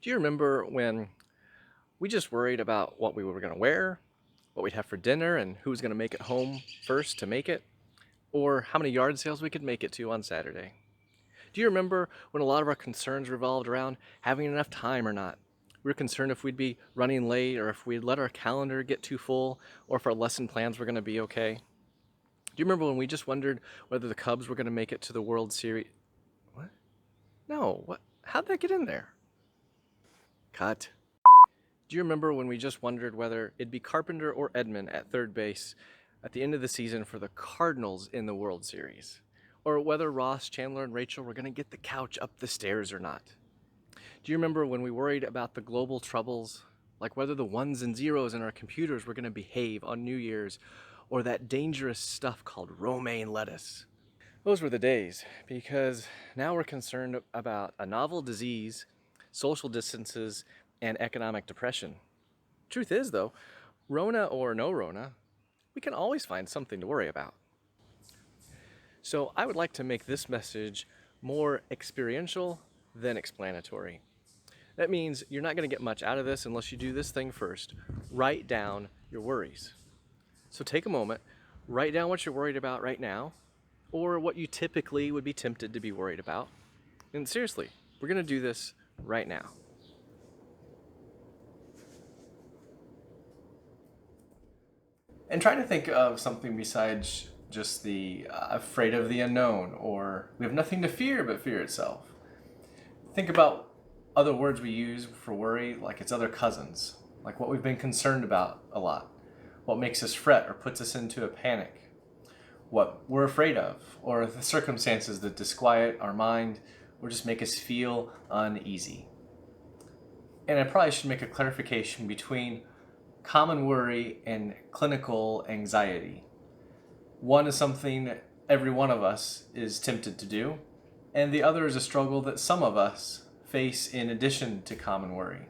Do you remember when we just worried about what we were going to wear, what we'd have for dinner, and who was going to make it home first to make it, or how many yard sales we could make it to on Saturday? Do you remember when a lot of our concerns revolved around having enough time or not? We were concerned if we'd be running late, or if we'd let our calendar get too full, or if our lesson plans were going to be okay. Do you remember when we just wondered whether the Cubs were going to make it to the World Series? What? No, what? How'd that get in there? Cut. Do you remember when we just wondered whether it'd be Carpenter or Edman at third base at the end of the season for the Cardinals in the World Series? Or whether Ross, Chandler, and Rachel were going to get the couch up the stairs or not? Do you remember when we worried about the global troubles, like whether the ones and zeros in our computers were going to behave on New Year's, or that dangerous stuff called romaine lettuce? Those were the days, because now we're concerned about a novel disease, social distances, and economic depression. Truth is, though, Rona or no Rona, we can always find something to worry about. So I would like to make this message more experiential than explanatory. That means you're not going to get much out of this unless you do this thing first. Write down your worries. So take a moment, write down what you're worried about right now, or what you typically would be tempted to be worried about. And seriously, we're going to do this right now. And try to think of something besides just the afraid of the unknown, or we have nothing to fear but fear itself. Think about other words we use for worry, like its other cousins, like what we've been concerned about a lot, what makes us fret or puts us into a panic, what we're afraid of, or the circumstances that disquiet our mind or just make us feel uneasy. And I probably should make a clarification between common worry and clinical anxiety. One is something every one of us is tempted to do, and the other is a struggle that some of us face in addition to common worry.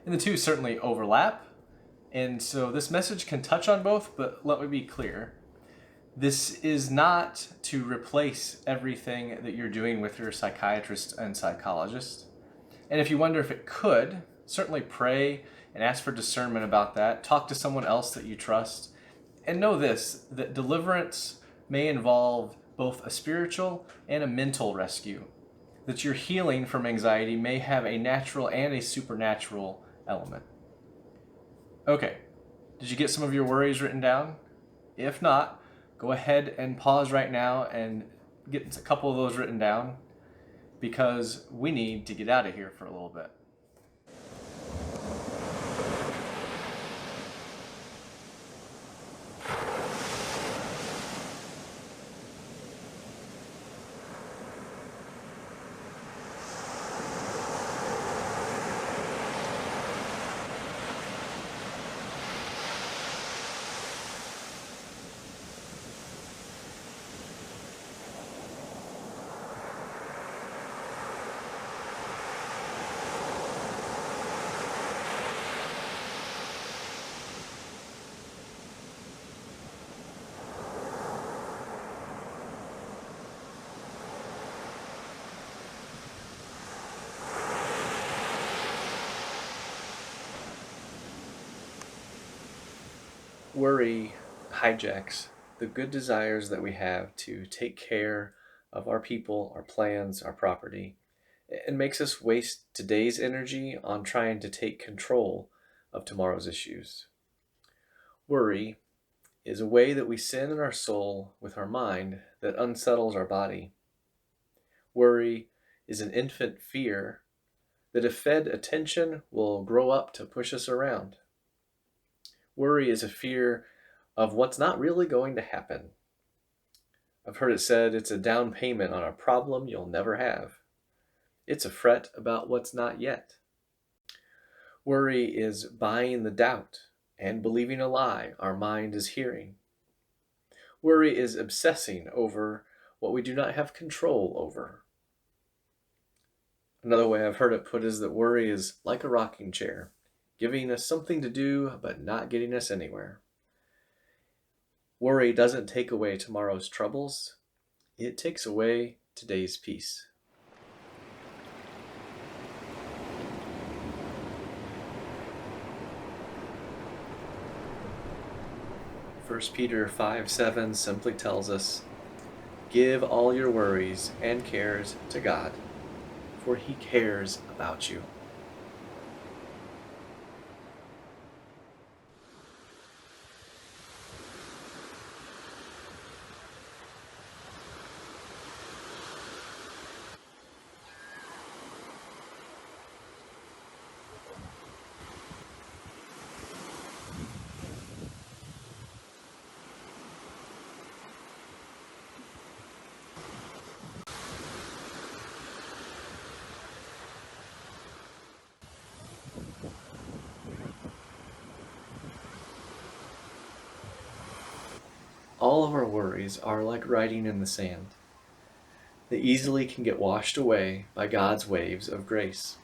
And the two certainly overlap, and so this message can touch on both, but let me be clear. This is not to replace everything that you're doing with your psychiatrist and psychologist. And if you wonder if it could, certainly pray and ask for discernment about that. Talk to someone else that you trust. And know this, that deliverance may involve both a spiritual and a mental rescue. That your healing from anxiety may have a natural and a supernatural element. Okay, did you get some of your worries written down? If not, go ahead and pause right now and get a couple of those written down, because we need to get out of here for a little bit. Worry hijacks the good desires that we have to take care of our people, our plans, our property, and makes us waste today's energy on trying to take control of tomorrow's issues. Worry is a way that we sin in our soul with our mind that unsettles our body. Worry is an infant fear that, if fed attention, will grow up to push us around. Worry is a fear of what's not really going to happen. I've heard it said it's a down payment on a problem you'll never have. It's a fret about what's not yet. Worry is buying the doubt and believing a lie our mind is hearing. Worry is obsessing over what we do not have control over. Another way I've heard it put is that worry is like a rocking chair, giving us something to do but not getting us anywhere. Worry doesn't take away tomorrow's troubles, it takes away today's peace. First Peter 5:7 simply tells us, "Give all your worries and cares to God, for He cares about you." All of our worries are like writing in the sand. They easily can get washed away by God's waves of grace.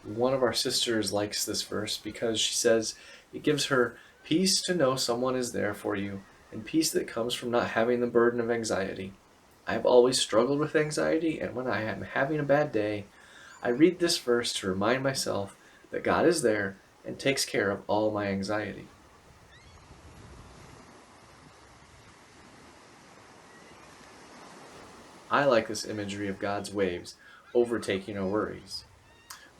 One of our sisters likes this verse because she says it gives her peace to know someone is there for you and peace that comes from not having the burden of anxiety. I've always struggled with anxiety, and when I am having a bad day, I read this verse to remind myself that God is there and takes care of all my anxiety. I like this imagery of God's waves overtaking our worries.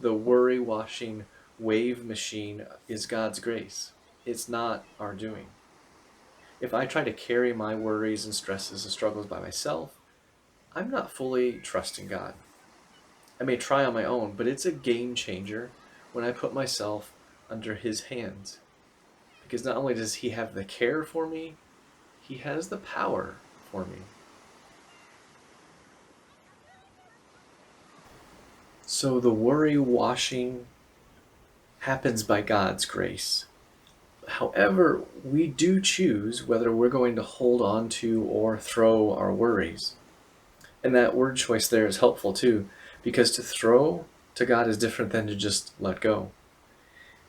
The worry washing wave machine is God's grace. It's not our doing. If I try to carry my worries and stresses and struggles by myself, I'm not fully trusting God. I may try on my own, but it's a game changer when I put myself under His hands. Because not only does He have the care for me, He has the power for me. So the worry washing happens by God's grace. However, we do choose whether we're going to hold on to or throw our worries. And that word choice there is helpful too, because to throw to God is different than to just let go.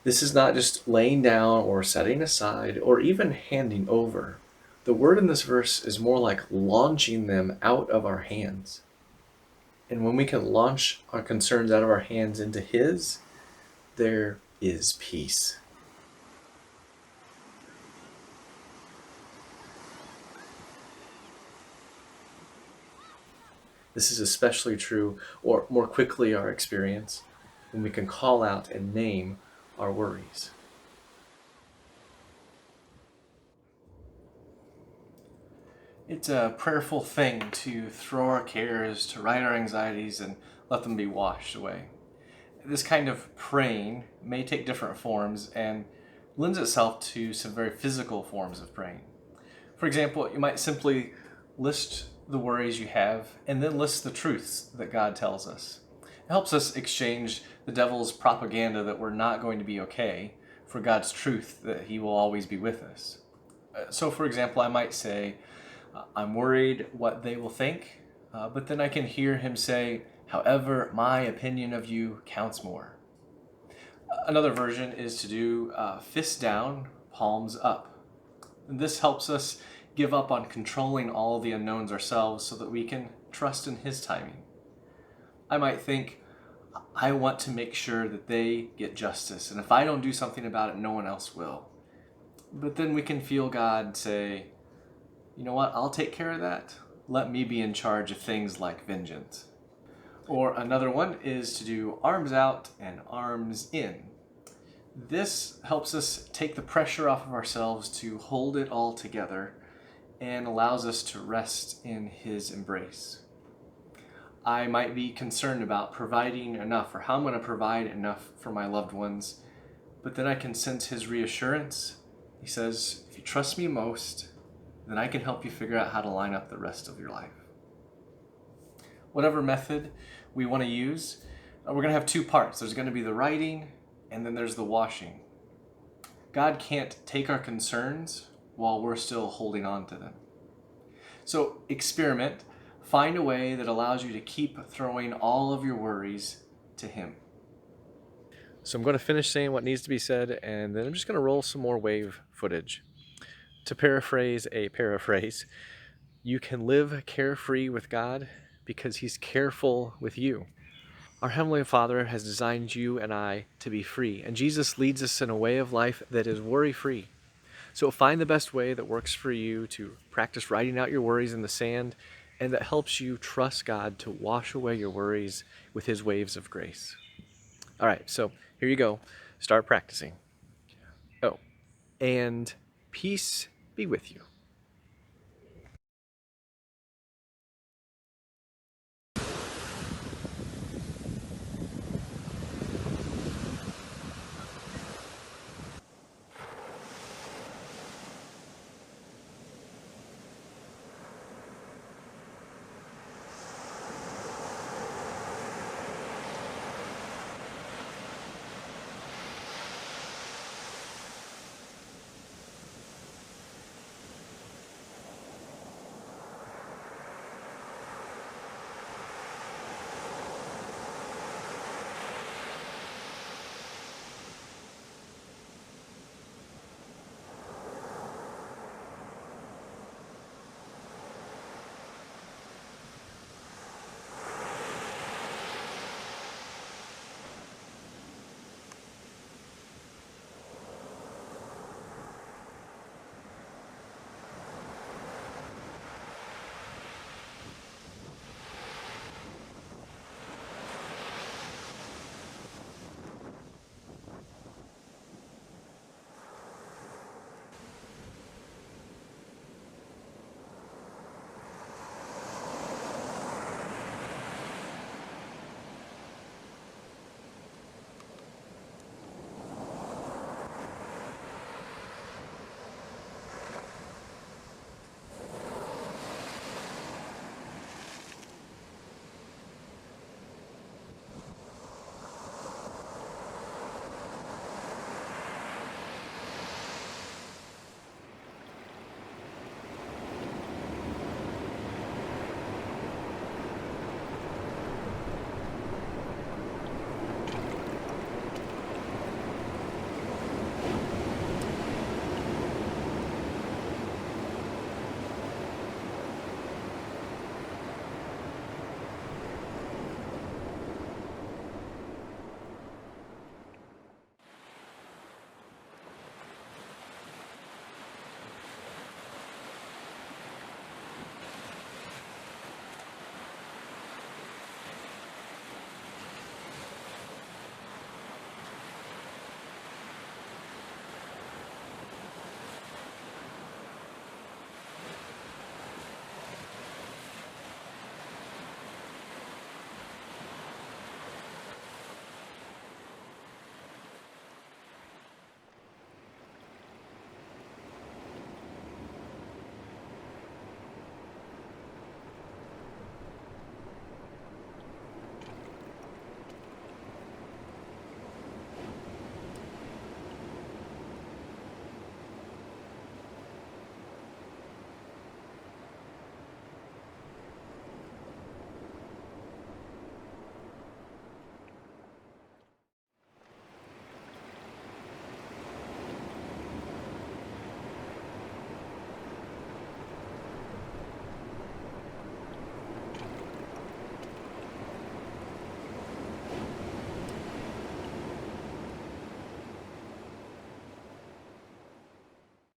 This is not just laying down or setting aside or even handing over. The word in this verse is more like launching them out of our hands. And when we can launch our concerns out of our hands into His, there is peace. This is especially true, or more quickly our experience, when we can call out and name our worries. It's a prayerful thing to throw our cares, to write our anxieties, and let them be washed away. This kind of praying may take different forms and lends itself to some very physical forms of praying. For example, you might simply list the worries you have and then list the truths that God tells us. It helps us exchange the devil's propaganda that we're not going to be okay for God's truth that He will always be with us. So, for example, I might say, I'm worried what they will think, but then I can hear Him say, however, my opinion of you counts more. Another version is to do fist down, palms up. This helps us give up on controlling all the unknowns ourselves so that we can trust in His timing. I might think, I want to make sure that they get justice, and if I don't do something about it, no one else will. But then we can feel God say, you know what, I'll take care of that. Let me be in charge of things like vengeance. Or another one is to do arms out and arms in. This helps us take the pressure off of ourselves to hold it all together and allows us to rest in His embrace. I might be concerned about providing enough or how I'm going to provide enough for my loved ones, but then I can sense His reassurance. He says, if you trust me most, then I can help you figure out how to line up the rest of your life. Whatever method we want to use, we're going to have two parts. There's going to be the writing, and then there's the washing. God can't take our concerns while we're still holding on to them. So experiment. Find a way that allows you to keep throwing all of your worries to Him. So I'm going to finish saying what needs to be said, and then I'm just going to roll some more wave footage. To paraphrase a paraphrase, you can live carefree with God because He's careful with you. Our Heavenly Father has designed you and I to be free, and Jesus leads us in a way of life that is worry-free. So find the best way that works for you to practice writing out your worries in the sand and that helps you trust God to wash away your worries with His waves of grace. All right, so here you go. Start practicing. Oh, and peace be with you.